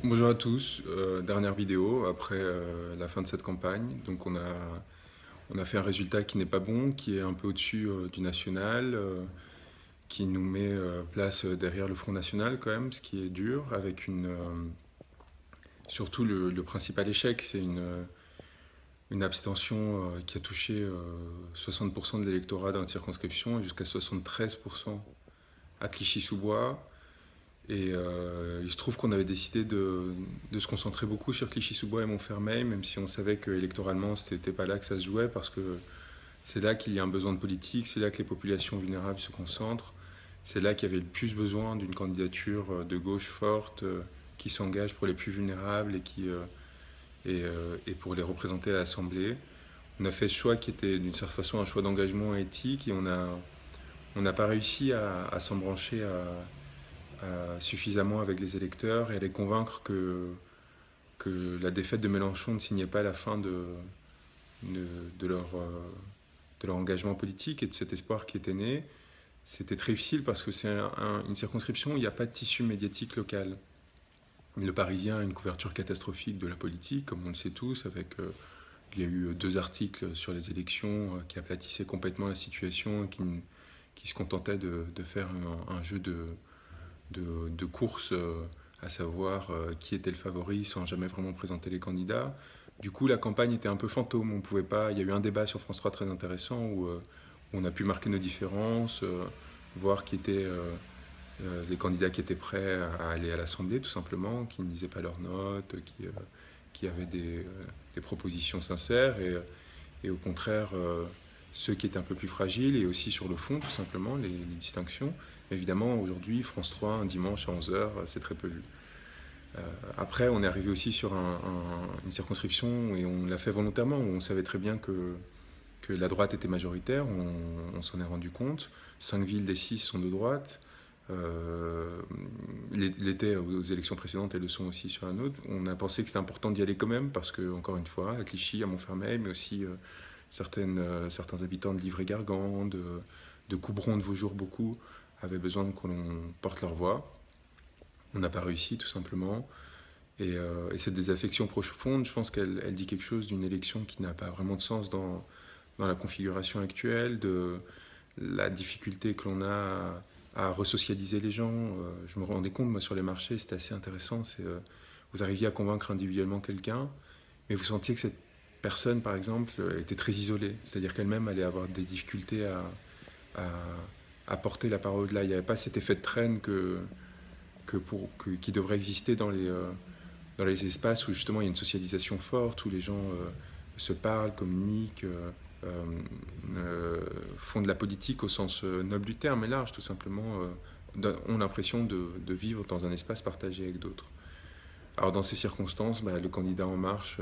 Bonjour à tous, dernière vidéo après la fin de cette campagne. Donc on a fait un résultat qui n'est pas bon, qui est un peu au-dessus du national, qui nous met place derrière le Front National quand même, ce qui est dur, avec surtout le principal échec, c'est une abstention qui a touché 60% de l'électorat dans la circonscription et jusqu'à 73% à Clichy-sous-Bois. Et il se trouve qu'on avait décidé de se concentrer beaucoup sur Clichy-sous-Bois et Montfermeil, même si on savait que électoralement c'était pas là que ça se jouait, parce que c'est là qu'il y a un besoin de politique, c'est là que les populations vulnérables se concentrent, c'est là qu'il y avait le plus besoin d'une candidature de gauche forte qui s'engage pour les plus vulnérables et pour les représenter à l'Assemblée. On a fait ce choix qui était d'une certaine façon un choix d'engagement éthique et on n'a pas réussi à s'embrancher suffisamment avec les électeurs et à les convaincre que la défaite de Mélenchon ne signait pas la fin de, de leur, de leur engagement politique et de cet espoir qui était né. C'était très difficile parce que c'est une circonscription où il n'y a pas de tissu médiatique local. Le Parisien a une couverture catastrophique de la politique, comme on le sait tous, avec il y a eu deux articles sur les élections qui aplatissaient complètement la situation et qui se contentaient de faire un jeu de course, à savoir qui était le favori sans jamais vraiment présenter les candidats. Du coup, la campagne était un peu fantôme. On pouvait pas. Il y a eu un débat sur France 3 très intéressant où on a pu marquer nos différences, voir qui étaient les candidats qui étaient prêts à aller à l'Assemblée, tout simplement, qui ne disaient pas leurs notes, qui avaient des propositions sincères, et au contraire, ceux qui étaient un peu plus fragiles, et aussi sur le fond, tout simplement, les distinctions. Évidemment, aujourd'hui, France 3, un dimanche à 11h, c'est très peu vu. Après, on est arrivé aussi sur une circonscription, et on l'a fait volontairement, où on savait très bien que la droite était majoritaire, on s'en est rendu compte. 5 villes des 6 sont de droite. L'été aux élections précédentes, elles le sont aussi sur un autre. On a pensé que c'était important d'y aller quand même, parce que, encore une fois, à Clichy, à Montfermeil, mais aussi certains habitants de Livry-Gargan, de Coubron, de Vaujours, beaucoup, avaient besoin qu'on porte leur voix. On n'a pas réussi, tout simplement. Et cette désaffection profonde, je pense qu'elle dit quelque chose d'une élection qui n'a pas vraiment de sens dans la configuration actuelle, de la difficulté que l'on a à resocialiser les gens. Je me rendais compte, moi, sur les marchés, c'était assez intéressant. Vous arriviez à convaincre individuellement quelqu'un, mais vous sentiez que cette personne, par exemple, était très isolée. C'est-à-dire qu'elle-même allait avoir des difficultés à, à porter la parole là. Il n'y avait pas cet effet de traîne qui devrait exister dans les espaces où justement il y a une socialisation forte, où les gens se parlent, communiquent, font de la politique au sens noble du terme et large, tout simplement, ont l'impression de vivre dans un espace partagé avec d'autres. Alors dans ces circonstances, le candidat En Marche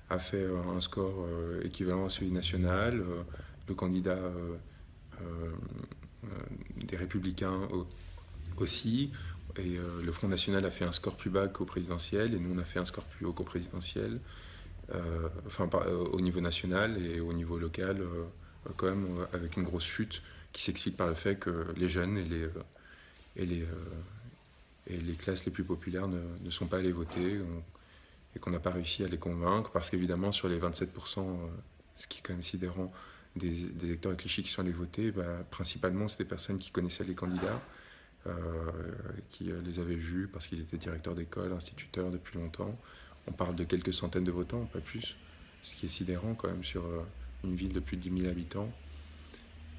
a fait un score équivalent à celui national, le candidat des Républicains aussi, et le Front National a fait un score plus bas qu'au présidentiel, et nous on a fait un score plus haut qu'au présidentiel, au niveau national et au niveau local, quand même avec une grosse chute qui s'explique par le fait que les jeunes et les, et les classes les plus populaires ne sont pas allés voter, et qu'on n'a pas réussi à les convaincre, parce qu'évidemment sur les 27%, ce qui est quand même sidérant, des électeurs de Clichy qui sont allés voter, principalement c'est des personnes qui connaissaient les candidats, euh, qui les avaient vus parce qu'ils étaient directeurs d'école, instituteurs depuis longtemps. On parle de quelques centaines de votants, pas plus, ce qui est sidérant quand même sur une ville de plus de 10 000 habitants.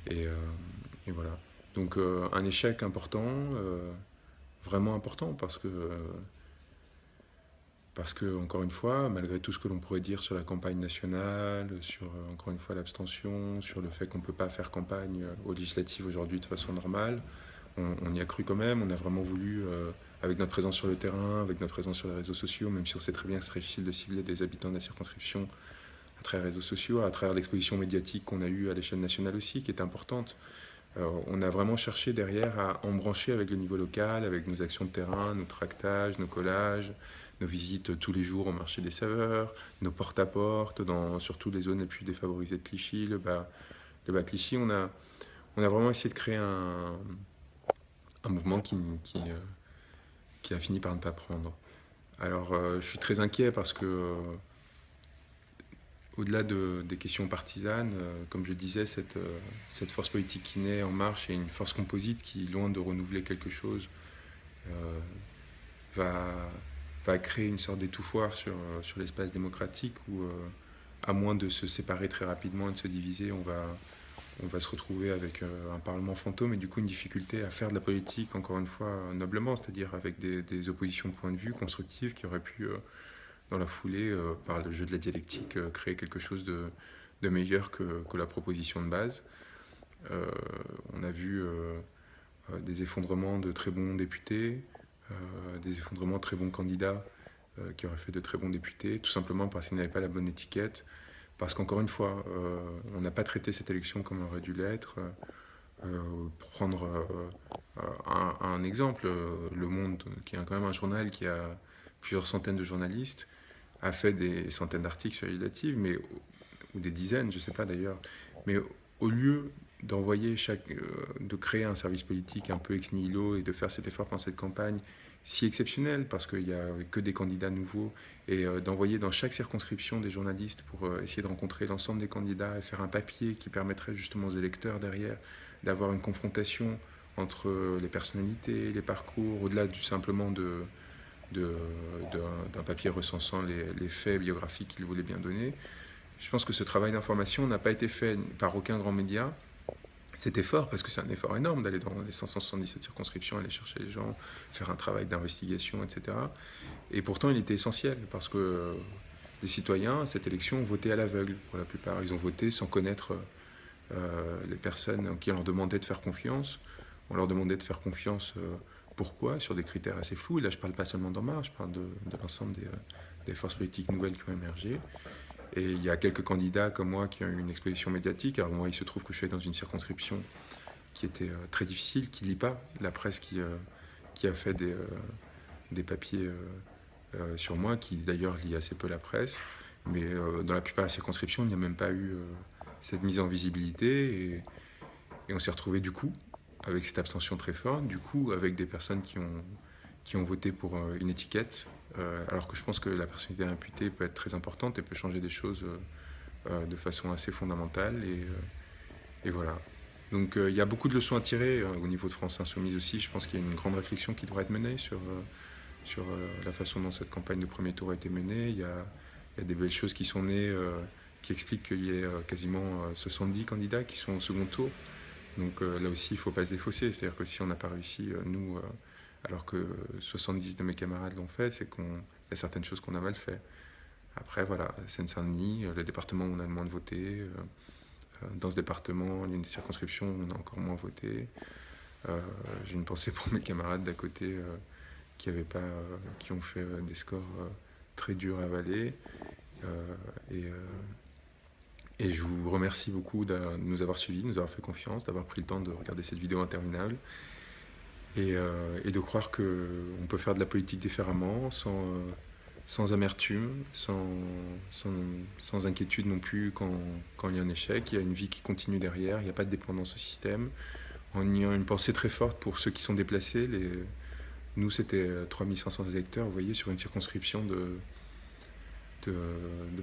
Et, euh, et voilà. Donc un échec important, vraiment important, parce que, encore une fois, malgré tout ce que l'on pourrait dire sur la campagne nationale, sur, encore une fois, l'abstention, sur le fait qu'on ne peut pas faire campagne aux législatives aujourd'hui de façon normale, on y a cru quand même. On a vraiment voulu, avec notre présence sur le terrain, avec notre présence sur les réseaux sociaux, même si on sait très bien que c'est très difficile de cibler des habitants de la circonscription à travers les réseaux sociaux, à travers l'exposition médiatique qu'on a eue à l'échelle nationale aussi, qui est importante. On a vraiment cherché derrière à embrancher avec le niveau local, avec nos actions de terrain, nos tractages, nos collages, nos visites tous les jours au marché des saveurs, nos porte-à-porte dans surtout les zones les plus défavorisées de Clichy, le bas Clichy. On a vraiment essayé de créer un mouvement qui a fini par ne pas prendre. Alors, je suis très inquiet parce que, au-delà des questions partisanes, comme je disais, cette force politique qui naît En Marche est une force composite qui, loin de renouveler quelque chose, euh, va, va créer une sorte d'étouffoir sur l'espace démocratique où, à moins de se séparer très rapidement et de se diviser, on va se retrouver avec un Parlement fantôme et du coup une difficulté à faire de la politique, encore une fois, noblement, c'est-à-dire avec des oppositions de points de vue constructives qui auraient pu, dans la foulée, par le jeu de la dialectique, créer quelque chose de meilleur que la proposition de base. Euh, on a vu des effondrements de très bons députés, des effondrements de très bons candidats qui auraient fait de très bons députés, tout simplement parce qu'ils n'avaient pas la bonne étiquette, parce qu'encore une fois, on n'a pas traité cette élection comme elle aurait dû l'être. Pour prendre un exemple, Le Monde, qui est quand même un journal qui a plusieurs centaines de journalistes, a fait des centaines d'articles sur les législatives, ou des dizaines, je ne sais pas d'ailleurs, mais au lieu de créer un service politique un peu ex nihilo et de faire cet effort pendant cette campagne si exceptionnelle, parce qu'il n'y avait que des candidats nouveaux, et d'envoyer dans chaque circonscription des journalistes pour essayer de rencontrer l'ensemble des candidats et faire un papier qui permettrait justement aux électeurs derrière d'avoir une confrontation entre les personnalités, les parcours, au-delà simplement de, d'un papier recensant les faits biographiques qu'il voulait bien donner. Je pense que ce travail d'information n'a pas été fait par aucun grand média. C'est effort, parce que c'est un effort énorme d'aller dans les 577 circonscriptions, aller chercher les gens, faire un travail d'investigation, etc. Et pourtant, il était essentiel, parce que les citoyens, à cette élection, ont voté à l'aveugle, pour la plupart. Ils ont voté sans connaître les personnes qui leur demandaient de faire confiance. On leur demandait de faire confiance, pourquoi, sur des critères assez flous. Et là, je ne parle pas seulement d'En Marche, je parle de l'ensemble des forces politiques nouvelles qui ont émergé. Et il y a quelques candidats comme moi qui ont eu une exposition médiatique. Alors moi, il se trouve que je suis dans une circonscription qui était très difficile, qui ne lit pas la presse qui a fait des papiers sur moi, qui d'ailleurs lit assez peu la presse. Mais dans la plupart des circonscriptions, il n'y a même pas eu cette mise en visibilité. Et on s'est retrouvé du coup avec cette abstention très forte, du coup avec des personnes qui ont voté pour une étiquette, alors que je pense que la personnalité imputée peut être très importante et peut changer des choses de façon assez fondamentale. Et voilà. Donc il y a beaucoup de leçons à tirer au niveau de France Insoumise aussi. Je pense qu'il y a une grande réflexion qui devrait être menée sur la façon dont cette campagne de premier tour a été menée. Il y a des belles choses qui sont nées qui expliquent qu'il y ait quasiment 70 candidats qui sont au second tour. Donc là aussi, il ne faut pas se défausser. C'est-à-dire que si on n'a pas réussi, nous, alors que 70 de mes camarades l'ont fait, c'est qu'il y a certaines choses qu'on a mal fait. Après, voilà, Seine-Saint-Denis, le département où on a le moins de voté. Dans ce département, l'une des circonscriptions où on a encore moins voté. J'ai une pensée pour mes camarades d'à côté qui ont fait des scores très durs à avaler. Euh, et, euh, et je vous remercie beaucoup de nous avoir suivis, de nous avoir fait confiance, d'avoir pris le temps de regarder cette vidéo interminable et de croire qu'on peut faire de la politique différemment, sans amertume, sans, sans inquiétude non plus quand il y a un échec. Il y a une vie qui continue derrière, il n'y a pas de dépendance au système. En ayant une pensée très forte pour ceux qui sont déplacés. Nous, c'était 3500 électeurs, vous voyez, sur une circonscription de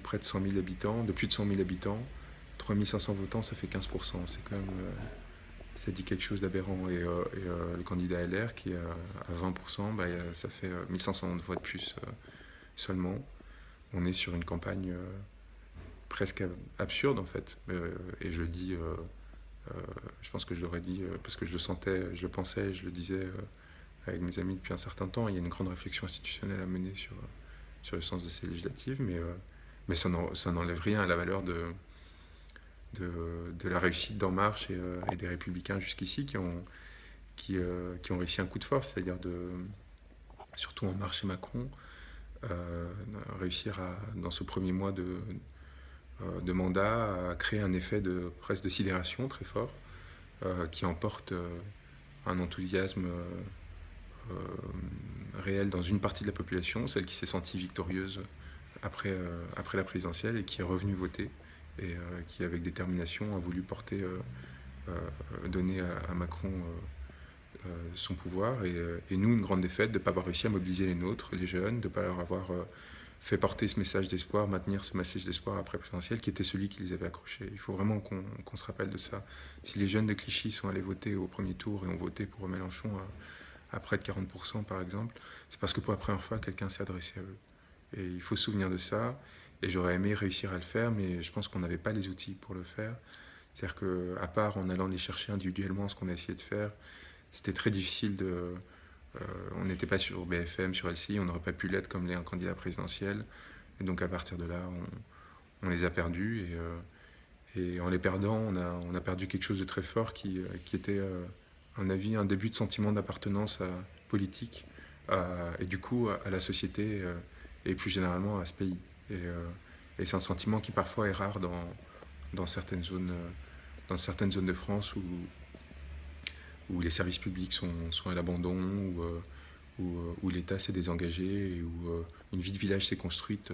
près de 100 000 habitants, de plus de 100 000 habitants. 3500 votants, ça fait 15%. C'est quand même, ça dit quelque chose d'aberrant. Le candidat LR, qui est à 20%, bah, ça fait 1500 voix de plus seulement. On est sur une campagne presque absurde, en fait. Et je le dis, je pense que je l'aurais dit parce que je le sentais, je le pensais, je le disais avec mes amis depuis un certain temps. Il y a une grande réflexion institutionnelle à mener sur le sens de ces législatives, mais ça n'enlève rien à la valeur de la réussite d'En Marche et des Républicains jusqu'ici qui ont réussi un coup de force, c'est-à-dire surtout En Marche et Macron, réussir dans ce premier mois de mandat à créer un effet presque de sidération très fort qui emporte un enthousiasme réel dans une partie de la population, celle qui s'est sentie victorieuse après la présidentielle et qui est revenue voter et qui, avec détermination, a voulu donner à Macron son pouvoir. Et nous, une grande défaite de ne pas avoir réussi à mobiliser les nôtres, les jeunes, de ne pas leur avoir fait porter ce message d'espoir, maintenir ce message d'espoir après le présidentiel, qui était celui qui les avait accrochés. Il faut vraiment qu'on se rappelle de ça. Si les jeunes de Clichy sont allés voter au premier tour et ont voté pour Mélenchon à près de 40% par exemple, c'est parce que pour la première fois, quelqu'un s'est adressé à eux. Et il faut se souvenir de ça. Et j'aurais aimé réussir à le faire, mais je pense qu'on n'avait pas les outils pour le faire. C'est-à-dire qu'à part en allant les chercher individuellement, ce qu'on a essayé de faire, c'était très difficile de... on n'était pas sur BFM, sur LCI, on n'aurait pas pu l'être comme les candidats présidentiels. Et donc à partir de là, on les a perdus. Et en les perdant, on a perdu quelque chose de très fort qui était, à mon avis, un début de sentiment d'appartenance politique et du coup à la société et plus généralement à ce pays. Et c'est un sentiment qui parfois est rare dans dans certaines zones de France où les services publics sont à l'abandon, où l'État s'est désengagé et où une vie de village s'est construite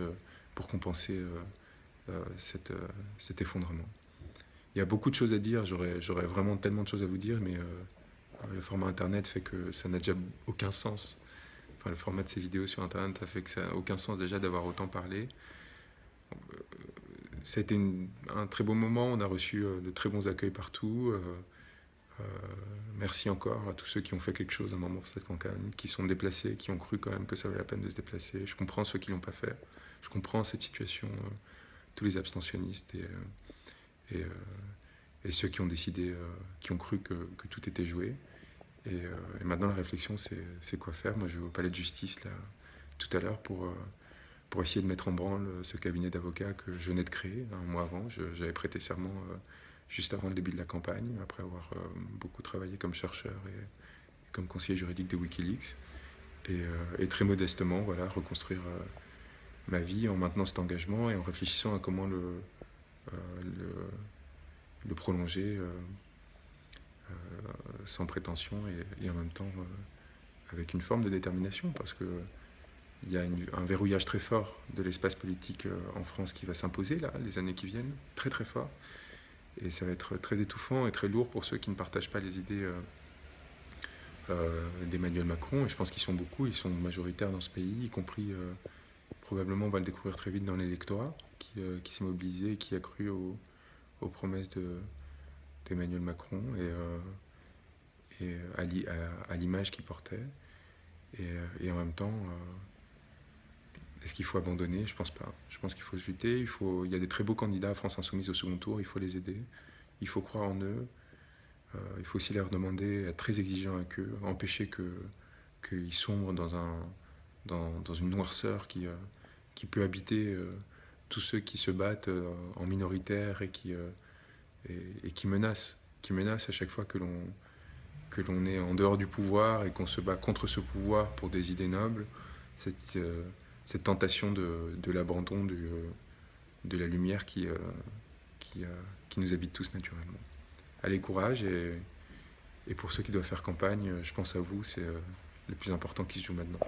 pour compenser cet effondrement. Il y a beaucoup de choses à dire, j'aurais vraiment tellement de choses à vous dire, mais le format internet fait que ça n'a déjà aucun sens. Enfin, le format de ces vidéos sur internet a fait que ça n'a aucun sens déjà d'avoir autant parlé. Ça a été un très beau moment, on a reçu de très bons accueils partout. Merci encore à tous ceux qui ont fait quelque chose à un moment pour cette campagne, qui sont déplacés, qui ont cru quand même que ça valait la peine de se déplacer. Je comprends ceux qui ne l'ont pas fait. Je comprends cette situation, tous les abstentionnistes et, euh, et ceux qui ont décidé, qui ont cru que tout était joué. Et maintenant, la réflexion, c'est quoi faire. Moi, je vais au palais de justice là, tout à l'heure pour essayer de mettre en branle ce cabinet d'avocats que je venais de créer un mois avant. J'avais prêté serment juste avant le début de la campagne, après avoir beaucoup travaillé comme chercheur et comme conseiller juridique de Wikileaks. Et très modestement, voilà, reconstruire ma vie en maintenant cet engagement et en réfléchissant à comment le prolonger sans prétention et en même temps avec une forme de détermination, parce que il y a un verrouillage très fort de l'espace politique en France qui va s'imposer là, les années qui viennent, très très fort. Et ça va être très étouffant et très lourd pour ceux qui ne partagent pas les idées d'Emmanuel Macron. Et je pense qu'ils sont beaucoup, ils sont majoritaires dans ce pays, y compris probablement, on va le découvrir très vite dans l'électorat, qui s'est mobilisé et qui a cru aux promesses d'Emmanuel Macron et à l'image qu'il portait. Et en même temps, est-ce qu'il faut abandonner? Je pense pas. Je pense qu'il faut se lutter. Il y a des très beaux candidats à France Insoumise au second tour. Il faut les aider. Il faut croire en eux. Il faut aussi leur demander, être très exigeant avec eux, empêcher qu'ils sombrent dans une noirceur qui peut habiter tous ceux qui se battent en minoritaire et qui menacent à chaque fois que l'on est en dehors du pouvoir et qu'on se bat contre ce pouvoir pour des idées nobles. Cette tentation de l'abandon de la lumière qui nous habite tous naturellement. Allez, courage, et pour ceux qui doivent faire campagne, je pense à vous, c'est le plus important qui se joue maintenant.